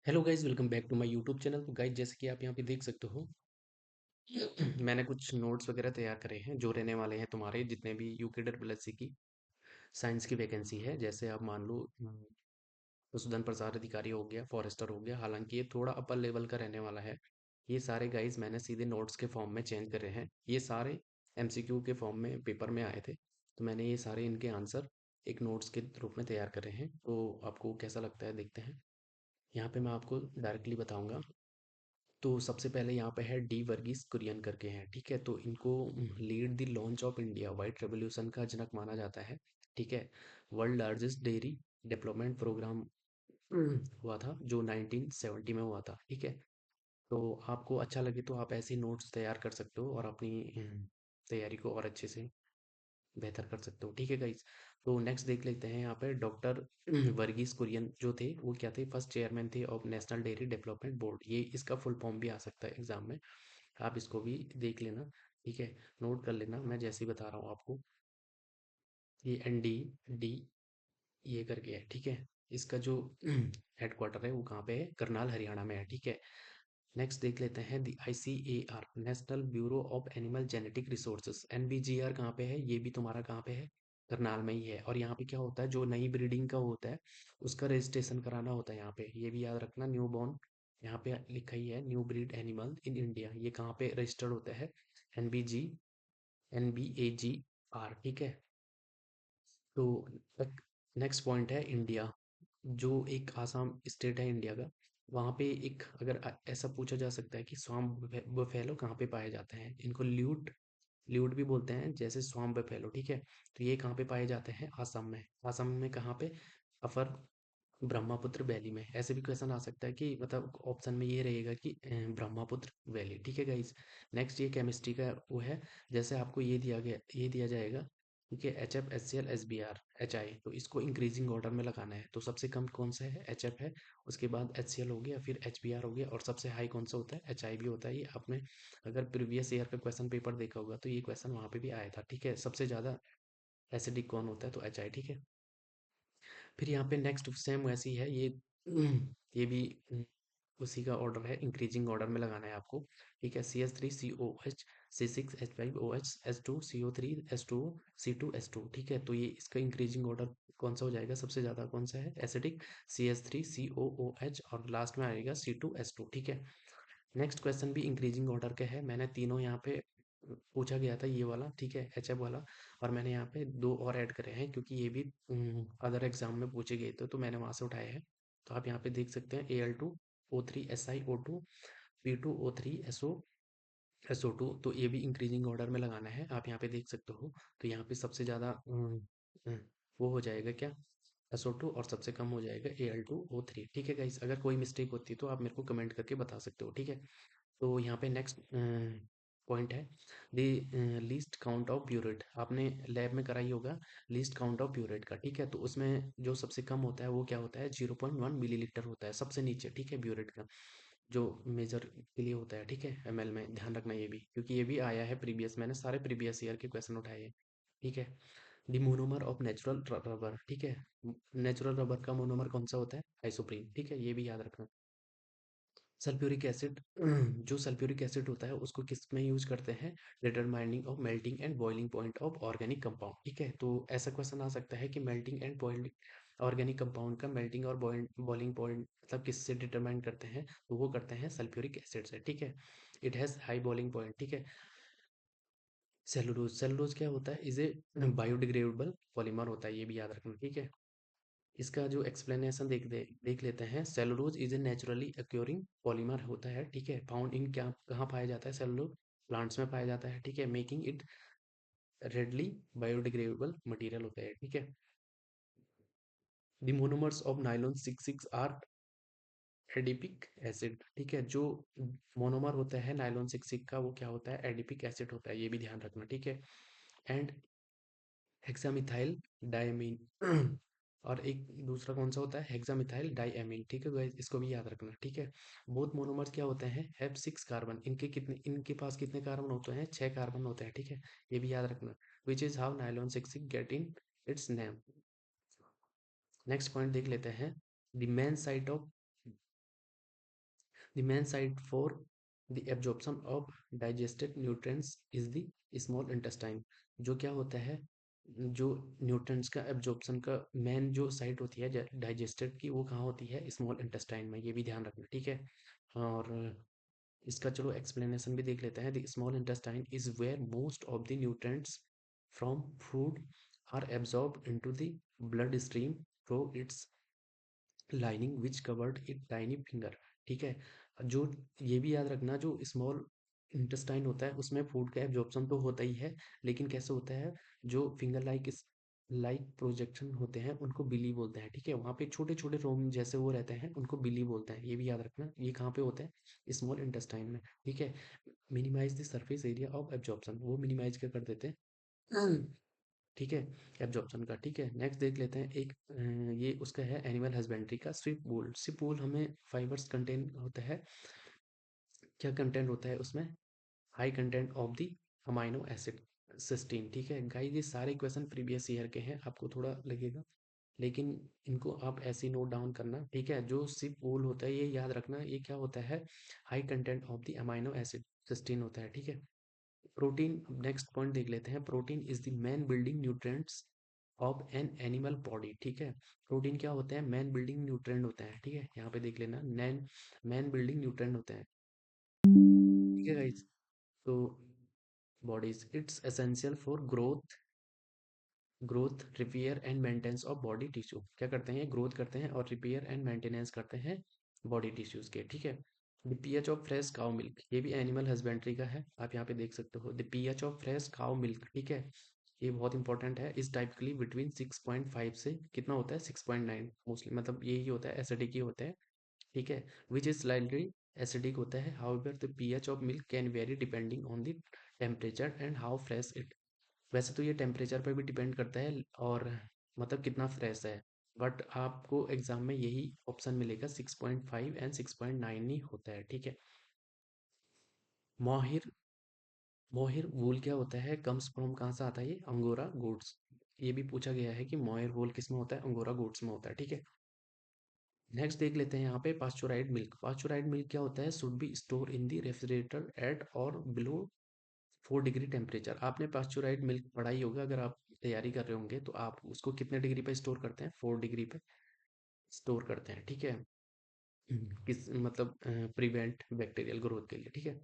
Hello guys, welcome back to my YouTube channel. तो guys, जैसे कि आप यहाँ पे देख सकते हो मैंने कुछ नोट्स वगैरह तैयार करे हैं जो रहने वाले हैं तुम्हारे जितने भी यूके डब्ल्यू की साइंस की वैकेंसी है। जैसे आप मान लो सुदन प्रसाद अधिकारी हो गया, फॉरेस्टर हो गया। हालांकि ये थोड़ा अपर लेवल का रहने वाला है। ये सारे गाइज मैंने सीधे नोट्स के फॉर्म में चेंज करे हैं। ये सारे एमसीक्यू के फॉर्म में पेपर में आए थे, तो मैंने ये सारे इनके आंसर एक नोट्स के रूप में तैयार करे हैं। तो आपको कैसा लगता है देखते हैं। यहाँ पे मैं आपको डायरेक्टली बताऊंगा। तो सबसे पहले यहाँ पे है डी वर्गीस कुरियन करके हैं, ठीक है। तो इनको lead the launch of India white revolution का जनक माना जाता है, ठीक है। World largest dairy development programme हुआ था जो 1970 में हुआ था, ठीक है। तो आपको अच्छा लगे तो आप ऐसे नोट्स तैयार कर सकते हो और अपनी तैयारी को और अच्छे से बेहतर कर सकते हो, ठीक है गाइस। तो नेक्स्ट देख लेते हैं। यहाँ पे डॉक्टर वर्गीस कुरियन जो थे वो क्या थे, फर्स्ट चेयरमैन थे of national dairy development board. ये इसका फुल फॉर्म भी आ सकता है एग्जाम में, आप इसको भी देख लेना, ठीक है। नोट कर लेना, मैं जैसे ही बता रहा हूँ आपको। ये NDD ये करके है, ठीक है। इसका जो हेडक्वार्टर है वो कहाँ पे है, करनाल हरियाणा में है, ठीक है। नेक्स्ट देख लेते हैं दी ICAR national bureau of animal genetic resources. NBGR कहाँ पे है, ये भी तुम्हारा कहाँ पे है, करनाल में ही है। और यहाँ पे क्या होता है, जो नई ब्रीडिंग का होता है उसका रजिस्ट्रेशन कराना होता है यहाँ पे, ये भी याद रखना। न्यू बॉर्न यहाँ पे लिखा ही है, new breed animal in India, ये कहाँ पे रजिस्टर्ड होता है, NBAGR, ठीक है। तो नेक्स्ट पॉइंट है इंडिया, जो एक आसाम स्टेट है इंडिया का। वहाँ पे एक अगर ऐसा पूछा जा सकता है कि स्वाम्प बफेलो कहाँ पे पाए जाते हैं, इनको ल्यूट ल्यूट भी बोलते हैं, जैसे स्वाम्प बफेलो, ठीक है। तो ये कहाँ पे पाए जाते हैं, आसाम में। आसाम में कहाँ पे, अपर ब्रह्मपुत्र वैली में। ऐसे भी क्वेश्चन आ सकता है कि मतलब ऑप्शन में ये रहेगा कि ब्रह्मपुत्र वैली, ठीक है गाइस। नेक्स्ट ये केमिस्ट्री का वो है। जैसे आपको ये दिया जाएगा, ठीक है। HF HCl SBr HI, तो इसको इंक्रीजिंग ऑर्डर में लगाना है। तो सबसे कम कौन सा है, HF है। उसके बाद HCl हो गया, फिर HBr हो गया, और सबसे हाई कौन सा होता है, HI भी होता है। ये आपने अगर प्रीवियस ईयर का क्वेश्चन पेपर देखा होगा तो ये क्वेश्चन वहां पे भी आया था, ठीक है। सबसे ज्यादा एसिडिक कौन होता है, तो HI, ठीक है। फिर यहाँ पे नेक्स्ट सेम वैसी है ये भी उसी का ऑर्डर है, इंक्रीजिंग ऑर्डर में लगाना है आपको, ठीक है। CH3COH C6H5OH S2CO3 S2 C2S2, ठीक है। तो ये इसका इंक्रीजिंग ऑर्डर कौन सा हो जाएगा, सबसे ज्यादा कौन सा है, एसिडिक, CH3COOH, और लास्ट में आएगा C2S2, ठीक है। नेक्स्ट क्वेश्चन भी इंक्रीजिंग ऑर्डर के है। मैंने तीनों यहाँ पे पूछा गया था, ये वाला, ठीक है, HF वाला। और मैंने यहाँ पे दो और ऐड करे हैं क्योंकि ये भी अदर एग्जाम में पूछे गए थे, तो मैंने वहां से उठाए हैं। तो आप यहाँ पे देख सकते हैं Al2O3SiO2 P2O3SO2। तो ये भी इंक्रीजिंग ऑर्डर में लगाना है, आप यहाँ पे देख सकते हो। तो यहाँ पे सबसे ज्यादा अम, वो हो जाएगा क्या, SO2, और सबसे कम हो जाएगा Al2O3, ठीक है गाइस। अगर कोई मिस्टेक होती है तो आप मेरे को कमेंट करके बता सकते हो, ठीक है। तो यहाँ पे नेक्स्ट पॉइंट है the least count of burette. आपने लैब में कराई होगा लीस्ट काउंट ऑफ ब्यूरेट का, ठीक है। तो उसमें जो सबसे कम होता है वो क्या होता है, 0.1 मिलीलीटर होता है सबसे नीचे, ठीक है, ब्यूरेट का, जो मेजर के लिए होता है, ठीक है, ML में। ध्यान रखना ये भी, क्योंकि ये भी आया है प्रीवियस, मैंने सारे प्रीवियस ईयर के क्वेश्चन उठाए हैं, ठीक है। The monomer of natural rubber, ठीक है। नेचुरल रबर का मोनोमर कौन सा होता है, आइसोप्रीन, ठीक है, ये भी याद रखना। सल्फ्यूरिक एसिड जो सल्फ्यूरिक एसिड होता है उसको किस में यूज करते हैं, determining of melting and boiling point of organic compound, ठीक है। तो ऐसा क्वेश्चन आ सकता है कि melting and boiling organic compound का मेल्टिंग और बॉइलिंग पॉइंट मतलब किससे डिटरमाइन करते हैं, तो वो करते हैं सल्फ्यूरिक एसिड से, ठीक है। It has high boiling point, ठीक है। सेलुलोज क्या होता है, इज ए बायोडिग्रेडेबल पॉलीमर होता है, ये भी याद रखना, ठीक है। इसका जो एक्सप्लेनेशन देख लेते हैं। Cellulose is a naturally occurring polymer होता है, ठीक है। फाउंड इन क्या कहाँ पाया जाता है सेलुलोज, प्लांट्स में पाया जाता है, ठीक है। Making it readily biodegradable material होता है, ठीक है। The monomers of nylon 66 are adipic acid, ठीक है। जो मोनोमर होता है नाइलॉन 66 का वो क्या होता है, एडिपिक एसिड होता है, ये भी ध्यान रखना, ठीक है। एंड हेक्सामिथाइल डायमीन और एक दूसरा कौन सा होता है, हेक्सामिथाइल डाइएमीन, ठीक है गाइस, इसको भी याद रखना, ठीक है। बोथ मोनोमर्स क्या होते हैं, हैव 6 कार्बन, इनके पास कितने कार्बन होते हैं, 6 कार्बन होते हैं, ठीक है। ये भी याद रखना। Which is how nylon 66 get in its name. Next point देख लेते हैं। The main site of The main site for the absorption of digested nutrients is the small intestine। जो क्या होता है, जो न्यूट्रिएंट्स का एब्जॉर्प्शन का मेन जो साइट होती है डाइजेस्टेड की, वो कहाँ होती है, स्मॉल इंटेस्टाइन में। ये भी ध्यान रखना, ठीक है। और इसका चलो एक्सप्लेनेशन भी देख लेते हैं। The small intestine is where most of the nutrients from food are absorb into the blood stream through its lining which covered it tiny finger. ठीक है। जो ये भी याद रखना, जो स्मॉल इंटेस्टाइन होता है उसमें फूड का एब्जॉर्प्शन तो होता ही है, लेकिन कैसे होता है, जो फिंगर लाइक प्रोजेक्शन होते हैं उनको बिली बोलते हैं। ठीक है, वहाँ पे छोटे छोटे रोम जैसे वो रहते हैं, उनको बिली बोलते हैं। ये भी याद रखना, ये कहाँ पे होता है, स्मॉल इंटेस्टाइन में। ठीक है। Minimise the surface area of absorption, वो मिनिमाइज क्या कर देते हैं, ठीक है, एब्जॉर्प्शन का। ठीक है, नेक्स्ट देख लेते हैं एक ये उसका है एनिमल हस्बेंड्री का स्विप बोल। स्विप बोल हमें फाइबर्स कंटेंट होता है, क्या कंटेंट होता है उसमें, high content of the amino acid cysteine. ठीक है गाइस, ये सारे क्वेश्चन प्रीवियस ईयर के हैं, आपको थोड़ा लगेगा, लेकिन इनको आप ऐसे ही नोट डाउन करना। ठीक है, जो सिप बोल होता है ये याद रखना, ये क्या होता है, high content of the amino acid cysteine होता है। ठीक है। प्रोटीन, नेक्स्ट पॉइंट देख लेते हैं। Protein is the main building nutrients of an animal body. ठीक है, प्रोटीन क्या होते हैं, मैन बिल्डिंग न्यूट्रिएंट होते हैं। ठीक है, यहाँ पे देख लेना, नैन मैन बिल्डिंग न्यूट्रिएंट होते हैं। ठीक है गाइस, तो bodies it's essential for growth repair and maintenance of body tissue. क्या करते हैं, ग्रोथ करते हैं और रिपेयर एंड मेंटेनेंस करते हैं बॉडी टिश्यूज के। ठीक है। The pH of fresh cow milk, ये भी एनिमल हस्बेंड्री का है, आप यहाँ पे देख सकते हो। The pH of fresh cow milk, ठीक है, ये बहुत इंपॉर्टेंट है। इस टाइपिकली बिटवीन 6.5 से कितना होता है, 6.9 मोस्टली, मतलब यही होता है, एसिडिक ही होता है। ठीक है, विच इज स्लाइटली एसिडिक होता है। However the pH of milk can very depending on the temperature and how fresh it. वैसे तो ये टेम्परेचर पर भी डिपेंड करता है और मतलब कितना फ्रेश है, बट आपको एग्जाम में यही ऑप्शन मिलेगा, 6.5 एंड 6.9 ही होता है। ठीक है। मोहिर मोहिर वूल क्या होता है, कम्स फ्रॉम, कहाँ से आता है ये, अंगोरा गोट्स। ये भी पूछा गया है कि मोहिर वूल किस में होता है, अंगोरा गोट्स में होता है। ठीक है। नेक्स्ट देख लेते हैं यहाँ पे पास्चुराइड मिल्क। पास्चुराइड मिल्क क्या होता है, should be store in the refrigerator at और बिलो 4 डिग्री टेम्परेचर। आपने पास्चुराइड मिल्क पढ़ा ही होगा, अगर आप तैयारी कर रहे होंगे तो आप उसको कितने डिग्री पे स्टोर करते हैं, 4 डिग्री पे स्टोर करते हैं। ठीक है। किस मतलब प्रिवेंट बैक्टीरियल ग्रोथ के लिए। ठीक है।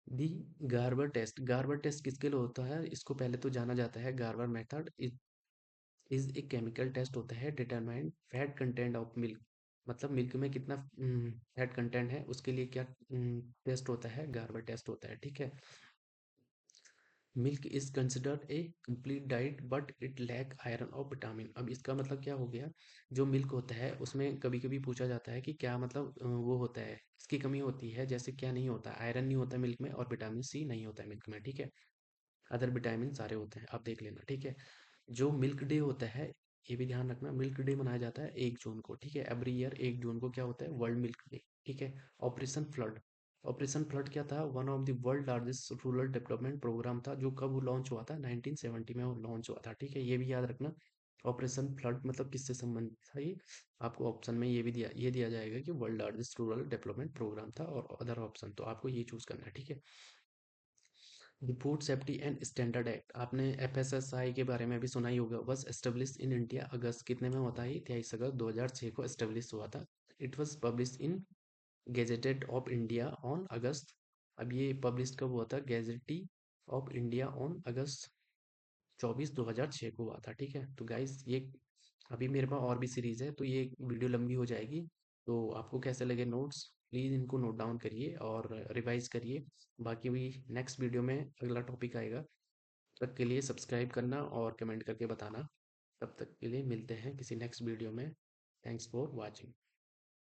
दी गार्बर टेस्ट, गार्बर टेस्ट किसके लिए होता है, इसको पहले तो जाना जाता है, गार्बर मेथड इज एक केमिकल टेस्ट होता है determine fat content of milk. मतलब मिल्क में कितना फैट कंटेंट है, उसके लिए क्या टेस्ट होता है, गार्बर टेस्ट होता है। ठीक है। Milk is considered a complete diet but it lack iron और विटामिन। अब इसका मतलब क्या हो गया, जो मिल्क होता है उसमें कभी कभी पूछा जाता है कि क्या मतलब वो होता है, इसकी कमी होती है, जैसे क्या नहीं होता, आयरन नहीं होता मिल्क में और विटामिन सी नहीं होता है मिल्क में। ठीक है, अदर विटामिन सारे होते हैं, आप देख लेना। ठीक है। जो मिल्क डे होता है, ये भी ध्यान रखना, मिल्क डे मनाया जाता है 1 जून को। ठीक है, एवरी ईयर 1 जून को क्या होता है, वर्ल्ड मिल्क डे। ठीक है। ऑपरेशन फ्लड, ऑपरेशन फ्लड क्या था, one of the world largest rural development program था, जो कब लॉन्च हुआ था, 1970 में वो लॉन्च हुआ था। ठीक है, ये भी याद रखना, ऑपरेशन फ्लड मतलब किससे संबंधित था ये, आपको ऑप्शन में ये दिया जाएगा कि world largest rural development program था, और अदर ऑप्शन तो आपको ये चूज करना है। ठीक है। Food safety and standard act, आपने एफएसएसआई के बारे में भी सुना ही होगा, बस एस्टेब्लिश इन इंडिया अगस्त कितने में होता है, 23 अगस्त 2006 को एस्टेब्लिश हुआ था। It was publish in gazetted of India on August, अब ये पब्लिश कब हुआ था, गेजेटी ऑफ इंडिया ऑन अगस्त 24 2006 को हुआ था। ठीक है। तो गाइस ये अभी मेरे पास और भी सीरीज है, तो ये वीडियो लंबी हो जाएगी, तो आपको कैसे लगे नोट्स, प्लीज़ इनको नोट डाउन करिए और रिवाइज करिए। बाकी भी नेक्स्ट वीडियो में अगला टॉपिक आएगा, तब तक के लिए सब्सक्राइब करना और कमेंट करके बताना। तब तक के लिए मिलते हैं किसी नेक्स्ट वीडियो में। Thanks for watching.